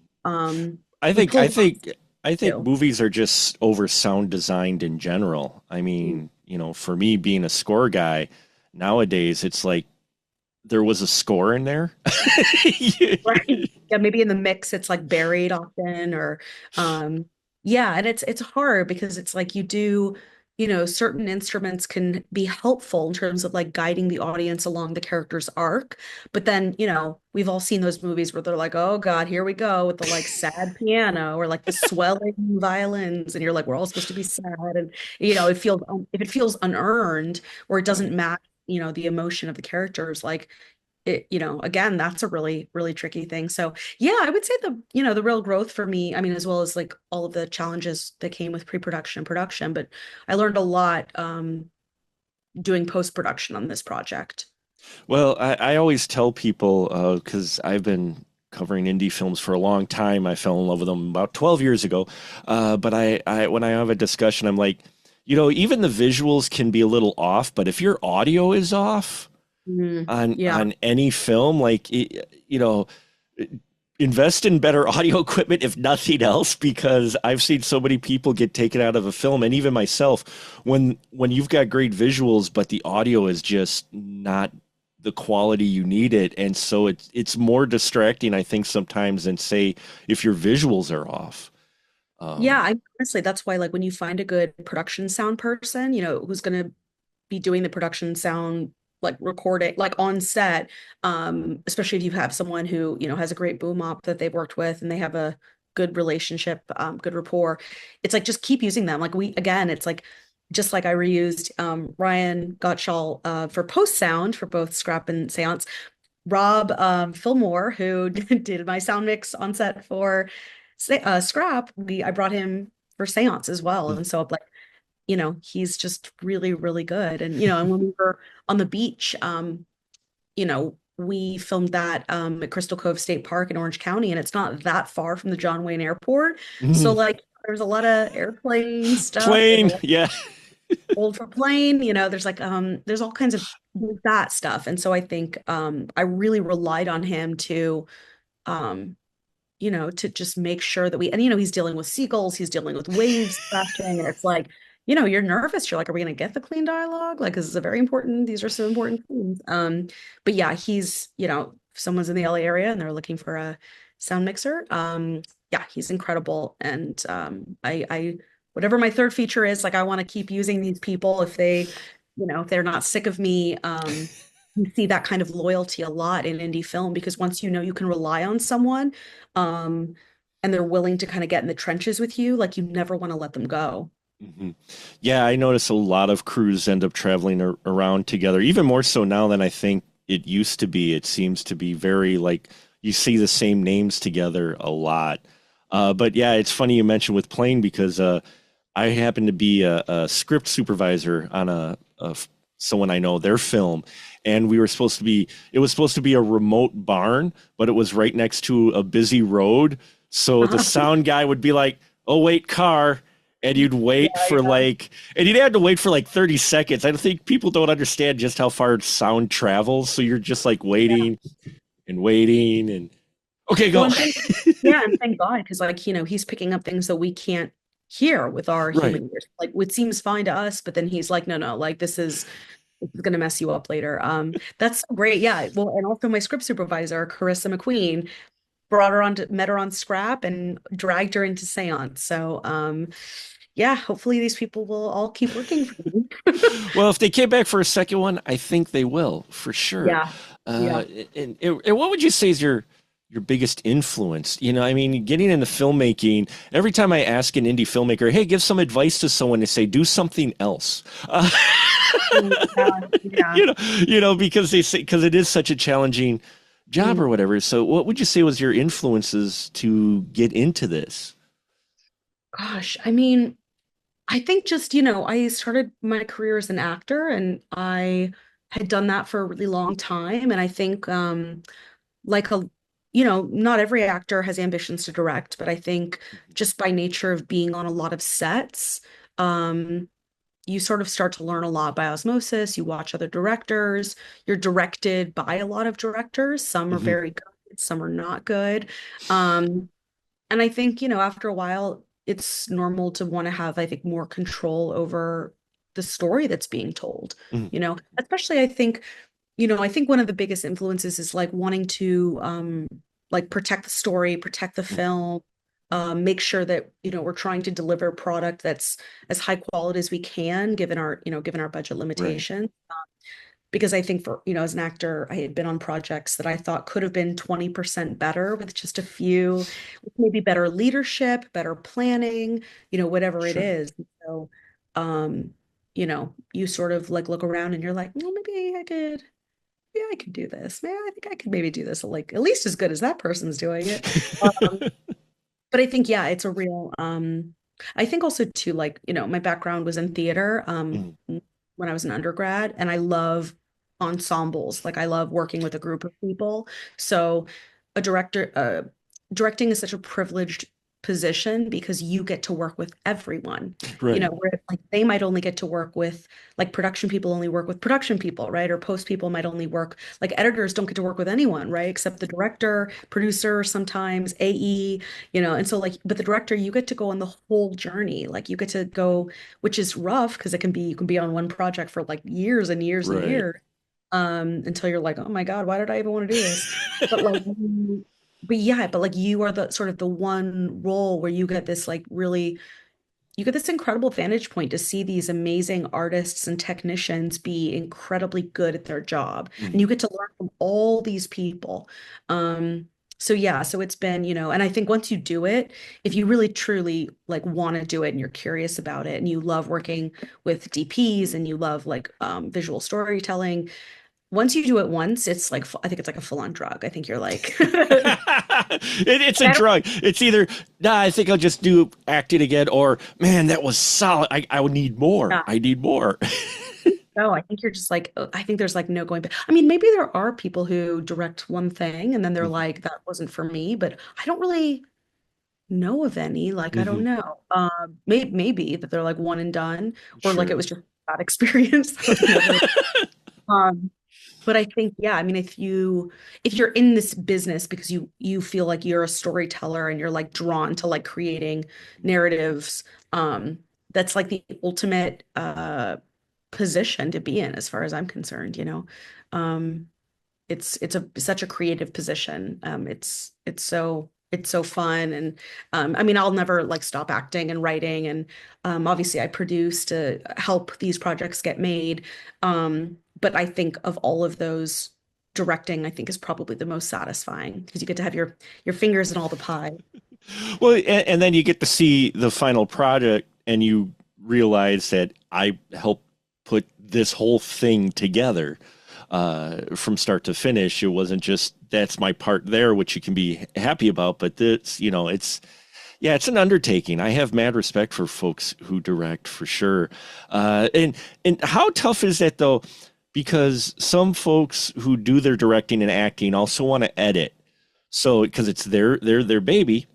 I we think I pulled think I think too. movies are just over sound designed in general. I Mm. mean, for me being a score guy, nowadays it's like there was a score in there. Right. Yeah, maybe in the mix it's like buried often or um yeah, and it's hard because it's like you do, certain instruments can be helpful in terms of like guiding the audience along the character's arc. But then, we've all seen those movies where they're like, oh God, here we go with the like sad piano or like the swelling violins. And you're like, we're all supposed to be sad. And, if it feels unearned or it Right. doesn't match, the emotion of the characters, like again, that's a really, really tricky thing. So yeah, I would say the real growth for me, I mean, as well as like all of the challenges that came with pre-production and production, but I learned a lot doing post-production on this project. Well, I always tell people, because I've been covering indie films for a long time. I fell in love with them about 12 years ago. But when I have a discussion, I'm like, even the visuals can be a little off, but if your audio is off Yeah. on any film, like, invest in better audio equipment, if nothing else, because I've seen so many people get taken out of a film, and even myself, when you've got great visuals, but the audio is just not the quality you need it, and so it's more distracting, I think, sometimes than say if your visuals are off. Yeah, Um, I honestly, that's why like when you find a good production sound person, who's going to be doing the production sound like recording like on set, especially if you have someone who has a great boom op that they've worked with and they have a good relationship, good rapport. It's like just keep using them, like we again it's like just like I reused Ryan Gottshall for post sound for both Scrap and Seance. Rob Fillmore, who did my sound mix on set for Scrap, I brought him for Seance as well, and so like he's just really, really good. And, and when we were on the beach, we filmed that at Crystal Cove State Park in Orange County, and it's not that far from the John Wayne Airport. So like there's a lot of airplane stuff. There's a Plain, lot of yeah. old for plane, there's like there's all kinds of that stuff. And so I think I really relied on him to um to just make sure that and he's dealing with seagulls, he's dealing with waves crashing, and it's like, you're nervous. You're like, are we going to get the clean dialogue? Like, this is a very important, these are some important things. But yeah, he's, if someone's in the LA area and they're looking for a sound mixer, yeah, he's incredible. And whatever my third feature is, like, I want to keep using these people if they, if they're not sick of me. You see that kind of loyalty a lot in indie film because once you can rely on someone, um, and they're willing to kind of get in the trenches with you, like you never want to let them go. Mhm. Yeah, I notice a lot of crews end up traveling around together, even more so now than I think it used to be. It seems to be very like you see the same names together a lot. But yeah, it's funny you mentioned with Plane because I happen to be a script supervisor on someone I know, their film, and it was supposed to be a remote barn, but it was right next to a busy road. So the sound guy would be like, "Oh wait, car." And you'd wait Yeah, for and you'd have to wait for like 30 seconds. I don't think people don't understand just how far sound travels. So you're just like yeah. waiting and waiting and okay, Well, go. and yeah, and thank God, because like, he's picking up things that we can't hear with our Right. human ears. Like it seems fine to us, but then he's like, no, no, like this is gonna mess you up later. That's so great. Yeah. Well, and also my script supervisor, Carissa McQueen, met her on Scrap and dragged her into Seance. So yeah, hopefully these people will all keep working for me. Well, if they came back for a second one, I think they will for sure. Yeah. Uh, Yeah. and what would you say is your biggest influence? I mean, getting into filmmaking. Every time I ask an indie filmmaker, "Hey, give some advice to someone," they say, "Do something else." Yeah. Yeah. Because they say because it is such a challenging job Mm. or whatever. So, what would you say was your influences to get into this? Gosh, I mean, I think just, I started my career as an actor and I had done that for a really long time. And I think like not every actor has ambitions to direct, but I think just by nature of being on a lot of sets, um, you sort of start to learn a lot by osmosis. You watch other directors, you're directed by a lot of directors. Some are Hmm. very good, some are not good. Um, and I think, after a while, it's normal to want to have, I think, more control over the story that's being told, Hmm. especially I think one of the biggest influences is like wanting to like protect the story, protect the film, make sure that, we're trying to deliver a product that's as high quality as we can, given our budget Right. limitations. Because I think for, as an actor, I had been on projects that I thought could have been 20% better with just a few, maybe better leadership, better planning, whatever it Sure. is. So, um, you sort of like look around and you're like, well, maybe I could do this. Maybe I think I could maybe do this like at least as good as that person's doing it. Um, but I think, yeah, it's a real, I think also too, like, my background was in theater, Mm, when I was an undergrad, and I love ensembles. Like I love working with a group of people. So a directing is such a privileged position because you get to work with everyone, right. where like they might only get to work with like production people only work with production people, right? Or post people might only work like editors don't get to work with anyone, right? Except the director, producer, sometimes AE, and so like, but the director, you get to go on the whole journey. Like you get to go, which is rough because you can be on one project for like years and years and Right. years, until you're like, oh my God, why did I even want to do this? But like, but yeah, but like you are the sort of the one role where you get this like really, you get this incredible vantage point to see these amazing artists and technicians be incredibly good at their job. And Mm. you get to learn from all these people. So yeah, so it's been, and I think once you do it, if you really truly like want to do it and you're curious about it and you love working with DPs and you love like visual storytelling, once you do it once, it's like I think it's like a full-on drug. I think you're like It's a I don't drug. It's either, nah, I think I'll just do acting again, or man, that was solid. I would need more. yeah, I need more. no, I think you're just like I think there's like no going back. I mean, maybe there are people who direct one thing and then they're Mhm. like, that wasn't for me, but I don't really know of any. Like, I don't Mhm. know. Maybe that they're like one and done, or like it Sure. was just a bad experience. That was never. Um, But I think, yeah, I mean, if you're in this business because you feel like you're a storyteller and you're like drawn to like creating narratives, that's like the ultimate position to be in as far as I'm concerned. Um, it's such a creative position. It's so fun and I mean I'll never like stop acting and writing and obviously I produce to help these projects get made. But I think of all of those, directing I think is probably the most satisfying because you get to have your fingers in all the pie. Well, and then you get to see the final product, and you realize that I helped put this whole thing together from start to finish. It wasn't just that's my part there, which you can be happy about, but this, it's yeah, it's an undertaking. I have mad respect for folks who direct for sure. And how tough is that though? Because some folks who do their directing and acting also want to edit. So because it's their baby,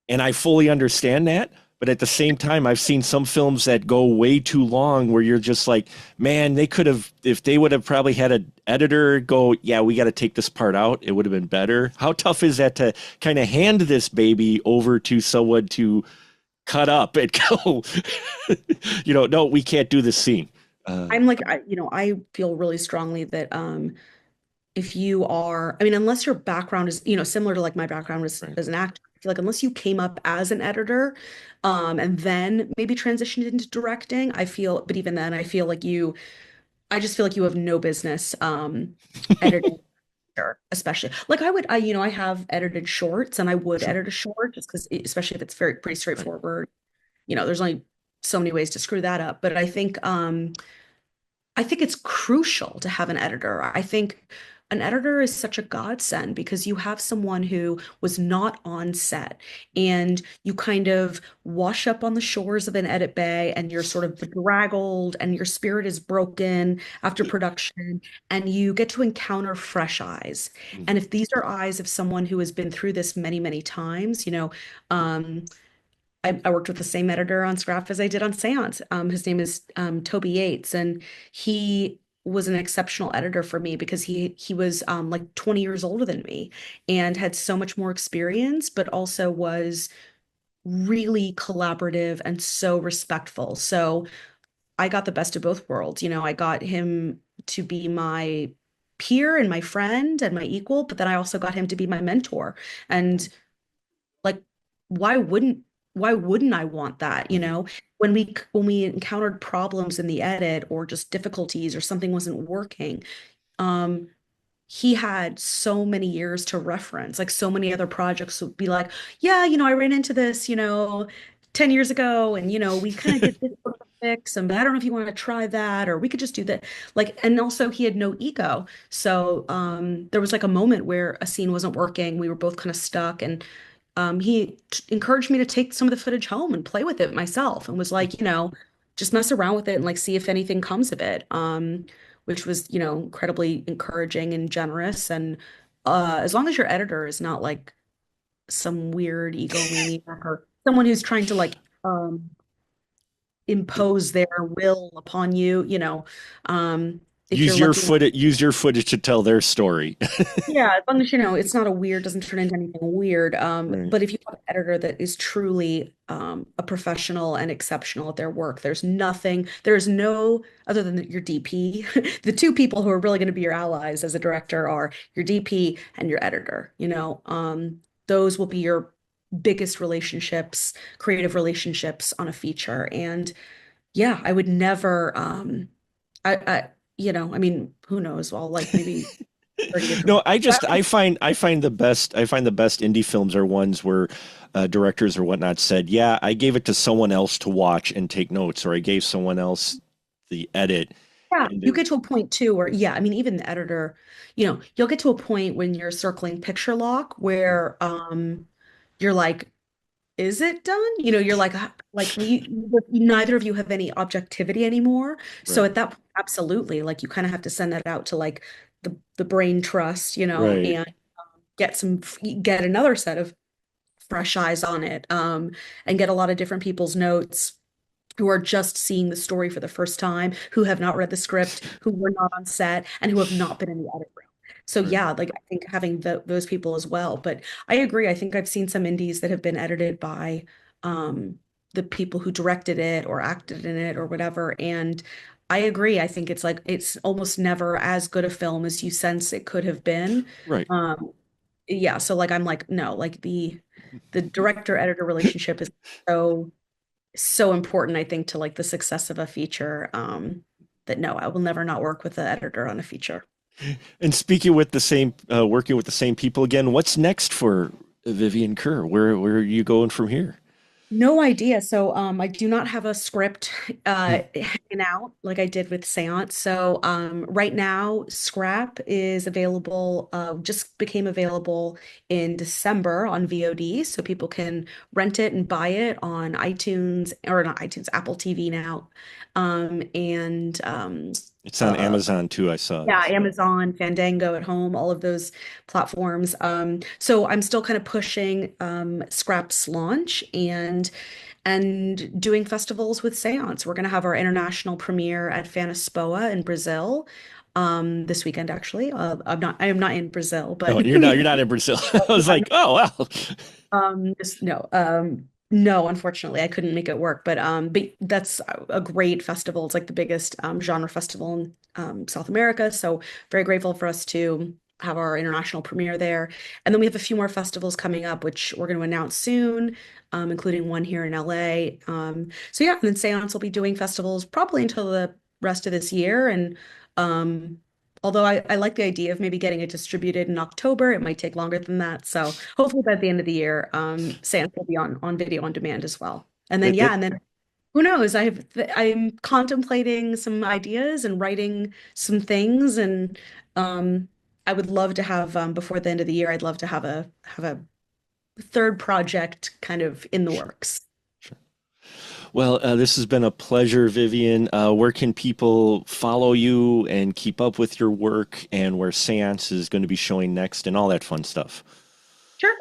and I fully understand that. But at the same time, I've seen some films that go way too long where you're just like, man, they could have, if they would have probably had an editor go, yeah, we got to take this part out, it would have been better. How tough is that to kind of hand this baby over to someone to cut up and go, no, we can't do this scene. I'm like I feel really strongly that if you are, I mean, unless your background is, similar to like my background Right. as an actor, I feel like unless you came up as an editor, and then maybe transitioned into directing, but even then, I just feel like you have no business, editing, especially. Like I have edited shorts and I would Sure. edit a short just because, especially if it's pretty Right. straightforward, there's only so many ways to screw that up. But I think it's crucial to have an editor. I think an editor is such a godsend because you have someone who was not on set and you kind of wash up on the shores of an edit bay and you're sort of bedraggled and your spirit is broken after production and you get to encounter fresh eyes. And Mhm. if these are eyes of someone who has been through this many, many times, um, I worked with the same editor on Scrap as I did on Seance. His name is Toby Yates, and he was an exceptional editor for me because he was like 20 years older than me and had so much more experience, but also was really collaborative and so respectful. So I got the best of both worlds. I got him to be my peer and my friend and my equal, but then I also got him to be my mentor. And like why wouldn't I want that, you Mhm. know? When we encountered problems in the edit or just difficulties or something wasn't working, um, he had so many years to reference. Like so many other projects would be like, yeah, I ran into this, 10 years ago, and we kind of did this for a fix, and but I don't know if you want to try that, or we could just do that. Like, and also he had no ego. So there was like a moment where a scene wasn't working. We were both kind of stuck, and encouraged me to take some of the footage home and play with it myself, and was like, just mess around with it and like see if anything comes of it. Which was, incredibly encouraging and generous. And as long as your editor is not like some weird egomaniac or someone who's trying to like impose their will upon you, if you're lucky enough. Use your footage to tell their story. Yeah, as long as it's not a weird, doesn't turn into anything weird. Right. But if you have an editor that is truly a professional and exceptional at their work, there's no, other than your DP, the two people who are really going to be your allies as a director are your DP and your editor. Those will be your biggest relationships, creative relationships on a feature. And yeah, I would never, I mean, who knows? Well, like maybe 30 years from No, now. I find the best indie films are ones where directors or whatnot said, "Yeah, I gave it to someone else to watch and take notes, or I gave someone else the edit." Yeah, And you get to a point too where, yeah, I mean, even the editor, you'll get to a point when you're circling picture lock where you're like, is it done? You're like, neither of you have any objectivity anymore. So right, at that point, absolutely, like you kind of have to send that out to like the brain trust, right, and get another set of fresh eyes on it, and get a lot of different people's notes who are just seeing the story for the first time, who have not read the script, who were not on set, and who have not been in the edit room. So right. yeah, like I think having those people as well. But I agree. I think I've seen some indies that have been edited by um, the people who directed it or acted in it or whatever. And I agree. I think it's like it's almost never as good a film as you sense it could have been. Right. Um, yeah. So like I'm like, no, like the director editor relationship is so so important, I think, to like the success of a feature. That no, I will never not work with the editor on a feature. And speaking with the same, working with the same people again, what's next for Vivian Kerr? Where are you going from here? No idea. So I do not have a script Hmm. hanging out like I did with Seance. So right now, Scrap is available, just became available in December on VOD. So people can rent it and buy it on iTunes, or not iTunes, Apple TV now. And It's on uh, Amazon too. I saw. Yeah, Amazon, Fandango at home, all of those platforms. So I'm still kind of pushing Scrap's launch and doing festivals with Seance. We're going to have our international premiere at Fanespoa in Brazil this weekend, actually. I am not in Brazil, but Oh, you're not in Brazil. I was yeah, like, oh wow. no, unfortunately, I couldn't make it work. But that's a great festival. It's like the biggest genre festival in South America. So very grateful for us to have our international premiere there. And then we have a few more festivals coming up, which we're going to announce soon, including one here in LA. So yeah, and then Seance will be doing festivals probably until the rest of this year. And um, although I like the idea of maybe getting it distributed in October, it might take longer than that. So hopefully by the end of the year, Sans will be on video on demand as well. And then It, yeah, it and then who knows? I'm contemplating some ideas and writing some things, and I would love to have before the end of the year, I'd love to have a third project kind of in the works. Well, this has been a pleasure, Vivian. Where can people follow you and keep up with your work, and where Seance is going to be showing next, and all that fun stuff? Sure.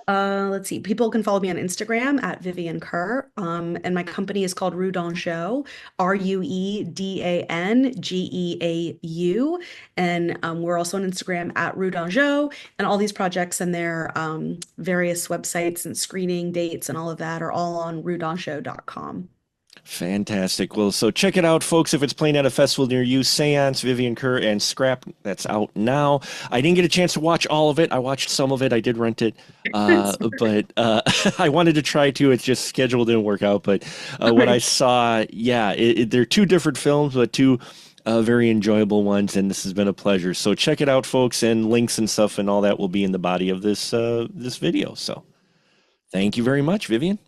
Let's see. People can follow me on Instagram at Vivian Kerr. And my company is called Rudon Show, RUEDANGEAU. And we're also on Instagram at Rudon Show. And all these projects and their various websites and screening dates and all of that are all on rudonshow.com. Fantastic. Well, so check it out, folks. If it's playing at a festival near you, Seance, Vivian, Kerr, and Scrap, that's out now. I didn't get a chance to watch all of it. I watched some of it. I did rent it, but I wanted to try to. It's just schedule didn't work out. But what I saw, yeah, they're two different films, but two very enjoyable ones, and this has been a pleasure. So check it out, folks, and links and stuff and all that will be in the body of this this video. So thank you very much, Vivian.